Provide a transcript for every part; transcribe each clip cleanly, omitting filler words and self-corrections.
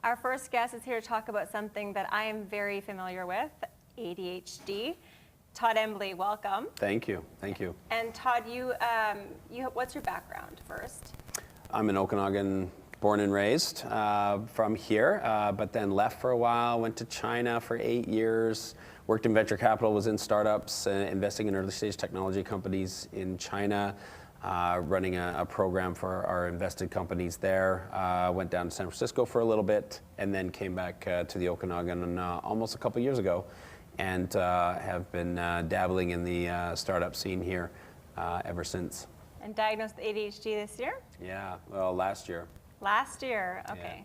Our first guest is here to talk about something that I am very familiar with, ADHD. Todd Embley, welcome. Thank you. Thank you. And Todd, what's your background first? I'm in Okanagan, born and raised, from here, but then left for a while, went to China for 8 years, worked in venture capital, was in startups, investing in early stage technology companies in China, running a program for our invested companies there. Went down to San Francisco for a little bit, and then came back to the Okanagan almost a couple years ago, and have been dabbling in the startup scene here ever since. And diagnosed with ADHD this year? Yeah, well, last year. Last year, okay.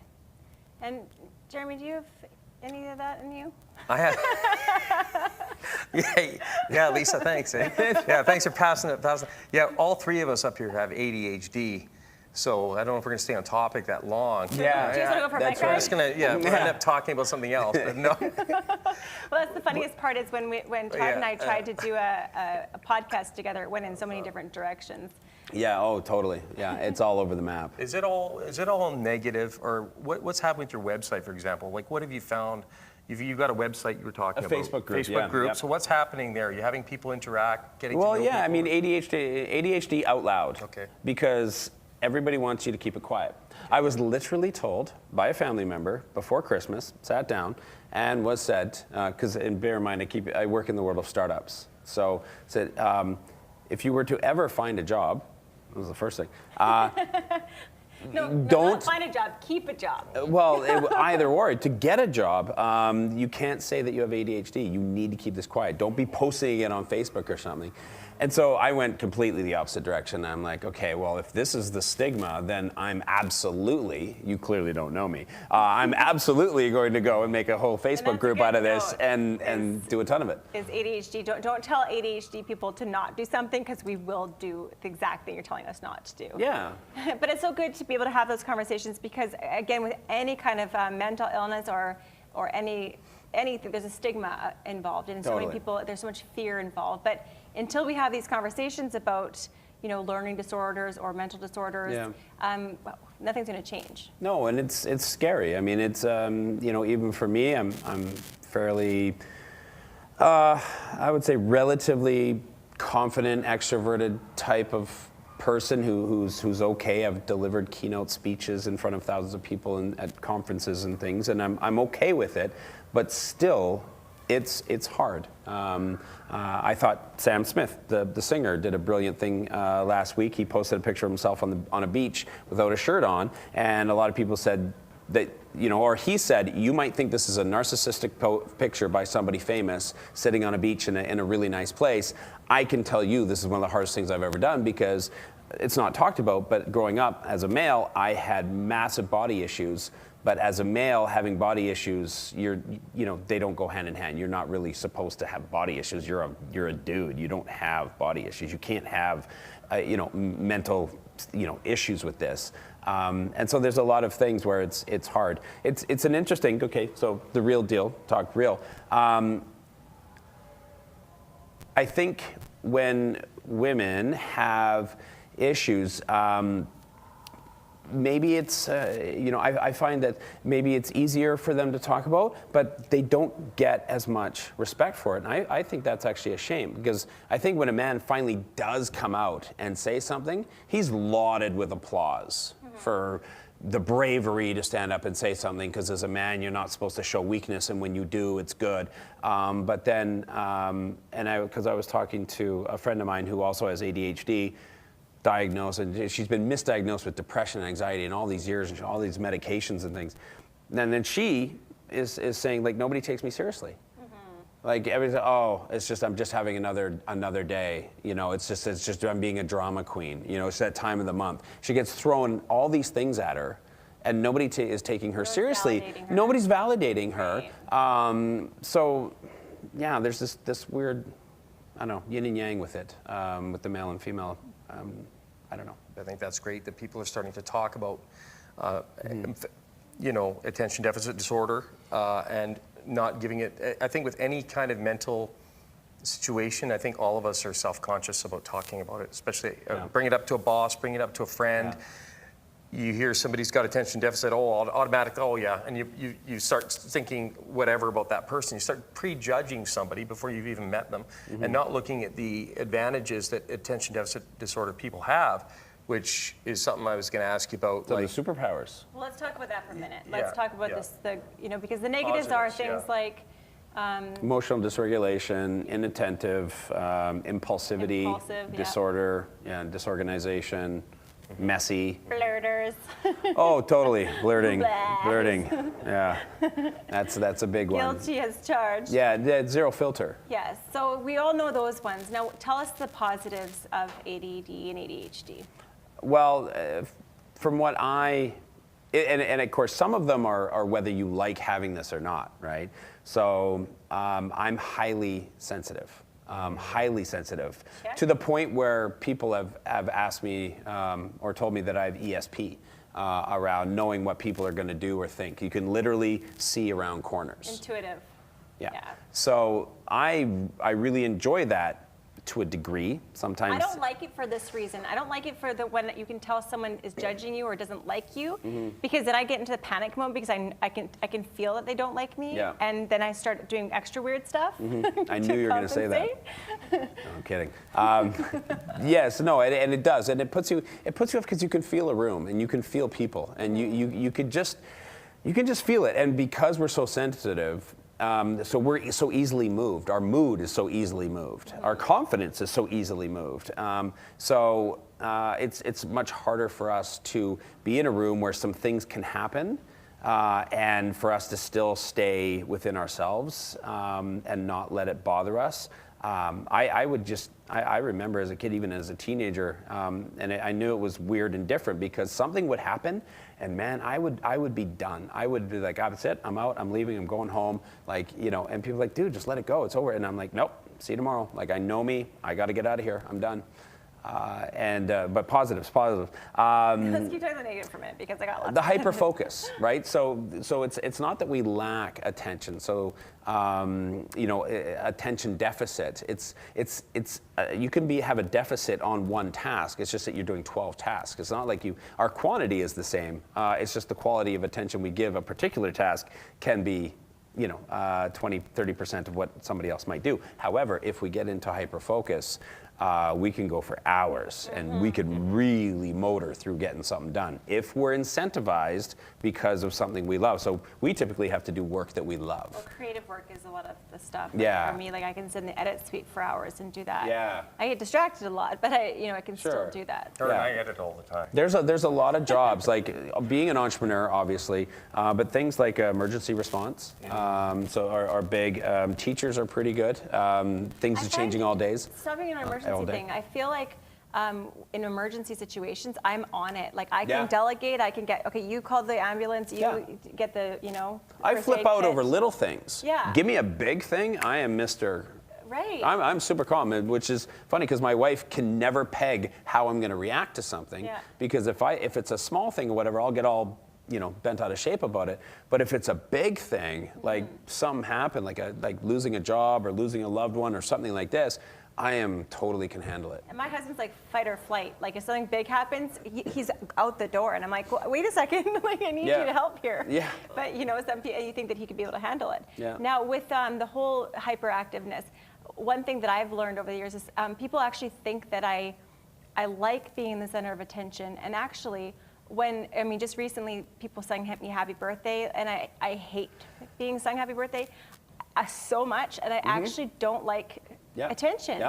Yeah. And Jeremy, do you have any of that in you? I have. Yeah, Lisa, thanks. Yeah, thanks for passing it. Yeah, all three of us up here have ADHD. So I don't know if we're going to stay on topic that long. Yeah, do you want to go for that's right. We're just going to, we'll end up talking about something else, but no. Well, that's the funniest part is when Todd and I tried to do a podcast together, it went in so many different directions. Yeah, oh, totally. Yeah, it's all over the map. Is it all negative, or what's happening with your website, for example? Like, what have you found? You've got a website you were talking about. A Facebook group, Facebook group. Yep. So what's happening there? Are you having people interact, getting to know people? Well, yeah, I mean, ADHDOutLoud. Okay. Because everybody wants you to keep it quiet. I was literally told by a family member before Christmas, sat down, and was said, because bear in mind, I work in the world of startups. So said, if you were to ever find a job, that was the first thing. Don't find a job, keep a job. Well, either or. To get a job, you can't say that you have ADHD. You need to keep this quiet. Don't be posting it on Facebook or something. And so I went completely the opposite direction. I'm like, okay, well, if this is the stigma, then I'm absolutely, you clearly don't know me, I'm absolutely going to go and make a whole Facebook group out of this and do a ton of it. Is ADHD, don't tell ADHD people to not do something, because we will do the exact thing you're telling us not to do. Yeah. But it's so good to be able to have those conversations, because again, with any kind of mental illness or anything, there's a stigma involved, and so many people, there's so much fear involved. But until we have these conversations about, learning disorders or mental disorders, well, nothing's going to change. No, and it's scary. I mean, it's even for me, I'm fairly, I would say, relatively confident, extroverted type of person who's okay. I've delivered keynote speeches in front of thousands of people at conferences and things, and I'm okay with it. But still, it's hard. I thought Sam Smith, the singer, did a brilliant thing last week. He posted a picture of himself on a beach without a shirt on, and a lot of people said that, or he said, you might think this is a narcissistic picture by somebody famous sitting on a beach in a really nice place. I can tell you this is one of the hardest things I've ever done, because it's not talked about, but growing up as a male, I had massive body issues. But as a male, having body issues, they don't go hand in hand. You're not really supposed to have body issues. You're a dude. You don't have body issues. You can't have, mental, issues with this. And so there's a lot of things where it's hard. It's an interesting. Okay, so the real deal. Talk real. I think when women have issues, maybe it's, I find that maybe it's easier for them to talk about, but they don't get as much respect for it. And I think that's actually a shame, because I think when a man finally does come out and say something, he's lauded with applause for the bravery to stand up and say something, because as a man, you're not supposed to show weakness, and when you do, it's good. But then, because I was talking to a friend of mine who also has ADHD, diagnosed, and she's been misdiagnosed with depression and anxiety in all these years, and all these medications and things. And then she is saying, like, nobody takes me seriously. Like, everything, I'm just having another day. It's just I'm being a drama queen. It's that time of the month. She gets thrown all these things at her, and nobody is taking her seriously. Nobody's validating her. Right. So, yeah, there's this weird, I don't know, yin and yang with it, with the male and female. I don't know. I think that's great that people are starting to talk about, attention deficit disorder, and not giving it. I think with any kind of mental situation, I think all of us are self-conscious about talking about it, especially bring it up to a boss, bring it up to a friend. you hear somebody's got attention deficit, automatic, oh yeah, and you start thinking whatever about that person. You start prejudging somebody before you've even met them, and not looking at the advantages that attention deficit disorder people have, which is something I was going to ask you about. So the superpowers. Well, let's talk about that for a minute. Let's talk about this, because the negatives are things like emotional dysregulation, inattentive, impulsivity, disorder, disorganization, messy. Blurters. Oh, totally. Blurting. Yeah. That's a big one. Guilty as charged. Yeah, zero filter. Yes. So we all know those ones. Now, tell us the positives of ADD and ADHD. Well, from what and of course, some of them are whether you like having this or not, right? So I'm highly sensitive. To the point where people have asked me or told me that I have ESP around knowing what people are going to do or think. You can literally see around corners. Intuitive. Yeah. So I really enjoy that to a degree. Sometimes I don't like it for this reason. I don't like it for when you can tell someone is judging you or doesn't like you, because then I get into the panic mode because I can feel that they don't like me, and then I start doing extra weird stuff. I knew you were going to say that. No, I'm kidding. Yes, no, and it does, and it puts you off because you can feel a room and you can feel people, and you can just feel it, and because we're so sensitive. So we're so easily moved. Our mood is so easily moved. Our confidence is so easily moved. So it's much harder for us to be in a room where some things can happen, and for us to still stay within ourselves and not let it bother us. I remember as a kid, even as a teenager, and I knew it was weird and different because something would happen, and man, I would be done. I would be like, that's it, I'm out, I'm leaving, I'm going home, and people are like, dude, just let it go, it's over. And I'm like, nope, see you tomorrow. Like, I know me, I got to get out of here, I'm done. But positives. Let's keep talking the negative for a minute because I got lots. The hyper focus, right? So it's not that we lack attention. So attention deficit. It's you can have a deficit on one task. It's just that you're doing 12 tasks. It's not like our quantity is the same. It's just the quality of attention we give a particular task can be 20-30% of what somebody else might do. However, if we get into hyper focus, we can go for hours, and we could really motor through getting something done if we're incentivized because of something we love. So we typically have to do work that we love. Well, creative work is a lot of the stuff. Yeah. For me, I can sit in the edit suite for hours and do that. Yeah. I get distracted a lot, but I can still do that. I edit all the time. There's a lot of jobs, like being an entrepreneur, obviously, but things like emergency response are big. Teachers are pretty good. Things are changing all days. Something in an emergency thing. I feel like in emergency situations, I'm on it. Like I can delegate. I can get, you call the ambulance. You get the, I flip out over little things. Yeah. Give me a big thing. I am Mr. Right. I'm super calm, which is funny because my wife can never peg how I'm going to react to something. Yeah. Because if it's a small thing or whatever, I'll get all bent out of shape about it. But if it's a big thing, like something happened, like losing a job or losing a loved one or something like this, I totally can handle it. And my husband's like fight or flight. Like if something big happens, he's out the door, and I'm like, wait a second, I need you to help here. Yeah. But some people, you think that he could be able to handle it. Yeah. Now with the whole hyperactiveness, one thing that I've learned over the years is people actually think that I like being the center of attention, and actually. Just recently, people sang me happy birthday, and I hate being sung happy birthday so much, and I actually don't like attention,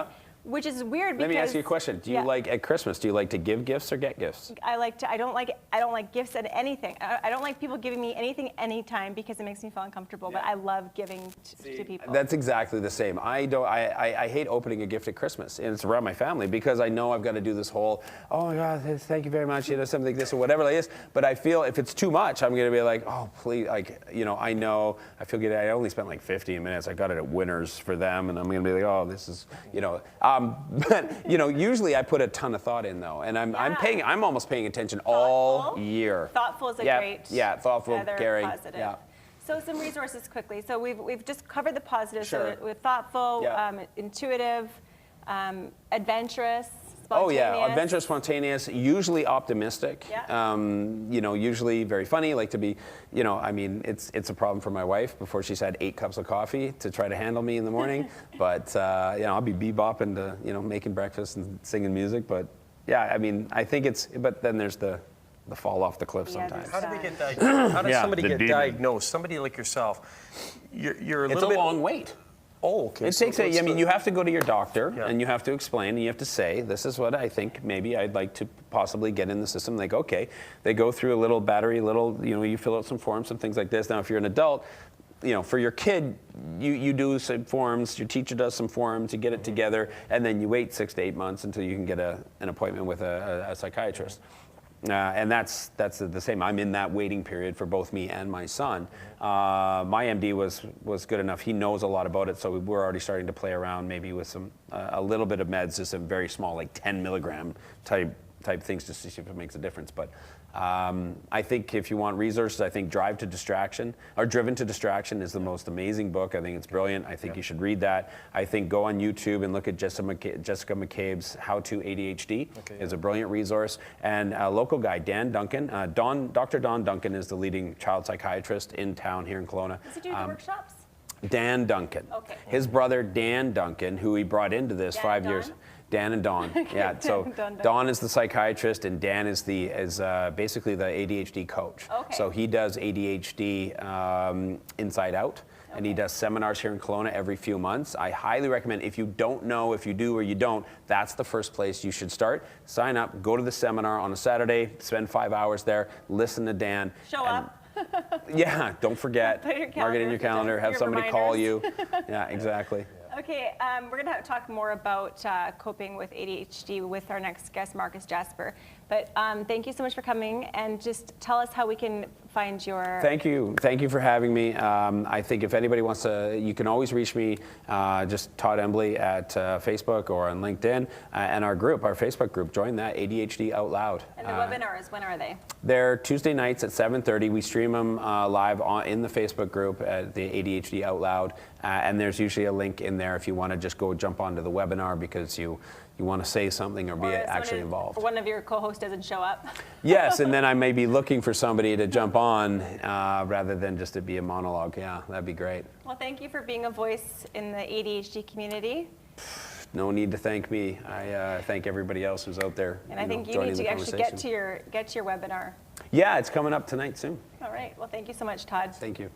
which is weird. Let me ask you a question. Do you like at Christmas? Do you like to give gifts or get gifts? I don't like gifts and anything. I don't like people giving me anything anytime because it makes me feel uncomfortable. But I love giving to people. That's exactly the same. I hate opening a gift at Christmas, and it's around my family because I know I've got to do this whole, oh my God, thank you very much, something like this or whatever like this. But I feel if it's too much, I'm going to be like, oh please, I know I feel good. I only spent like 15 minutes. I got it at Winners for them, and I'm going to be like, oh, this is But usually I put a ton of thought in though, and I'm almost paying attention all year. Thoughtful is a great. Yeah, thoughtful, caring. Positive. Yeah. So some resources quickly. So we've just covered the positives. Sure. So we're thoughtful, intuitive, adventurous. Oh yeah, adventurous, spontaneous, usually optimistic. Yeah. You know, usually very funny. Like to be, you know, I mean, it's a problem for my wife before she's had 8 cups of coffee to try to handle me in the morning. But you know, I'll be bebopping to, you know, making breakfast and singing music. But yeah, I mean, I think it's. But then there's the fall off the cliff sometimes. How do we get diagnosed? How does somebody get demon. diagnosed? Somebody like yourself, you're a little bit. It's a long wait. Oh, okay. It takes I mean, you have to go to your doctor Yeah. and you have to explain and you have to say, this is what I think maybe I'd like to possibly get in the system. Like, okay, they go through a little battery, you know, you fill out some forms, some things like this. Now, if you're an adult, you know, for your kid, you do some forms, your teacher does some forms, you get it together, and then you wait 6 to 8 months until you can get an appointment with a psychiatrist. And that's the same. I'm in that waiting period for both me and my son. My MD was good enough. He knows a lot about it, so we're already starting to play around maybe with some a little bit of meds, just some very small, like 10 milligram type things, just to see if it makes a difference. But I think if you want resources, I think Driven to Distraction is the most amazing book. I think it's brilliant. I think you should read that. I think go on YouTube and look at Jessica McCabe's How to ADHD. Is a brilliant resource. And a local guy, Dan Duncan. Dr. Don Duncan is the leading child psychiatrist in town here in Kelowna. Does he do the workshops? Dan Duncan. Okay. His brother, Dan Duncan, who he brought into this 5 years. Dan and Dawn. Yeah. So Dawn is the psychiatrist, and Dan is basically the ADHD coach. Okay. So he does ADHD inside out, and he does seminars here in Kelowna every few months. I highly recommend, if you don't know if you do or you don't, that's the first place you should start. Sign up, go to the seminar on a Saturday, spend 5 hours there, listen to Dan. Show up. Yeah, don't forget. Mark it in your calendar. Have somebody call you. Yeah, exactly. Okay, we're going to talk more about coping with ADHD with our next guest, Marcus Jasper. But thank you so much for coming, and just tell us how we can find your... Thank you for having me. I think if anybody wants to, you can always reach me, just Todd Embley at Facebook or on LinkedIn, and our Facebook group, join that, ADHD Out Loud. And the webinars, when are they? They're Tuesday nights at 7:30. We stream them live in the Facebook group at the ADHD Out Loud, and there's usually a link in there if you want to just go jump onto the webinar because you want to say something or be actually involved. Or one of your co-hosts doesn't show up. Yes, and then I may be looking for somebody to jump on rather than just to be a monologue. Yeah, that'd be great. Well, thank you for being a voice in the ADHD community. No need to thank me. I thank everybody else who's out there. And I think you need to actually get to your webinar. Yeah, it's coming up tonight soon. All right. Well, thank you so much, Todd. Thank you.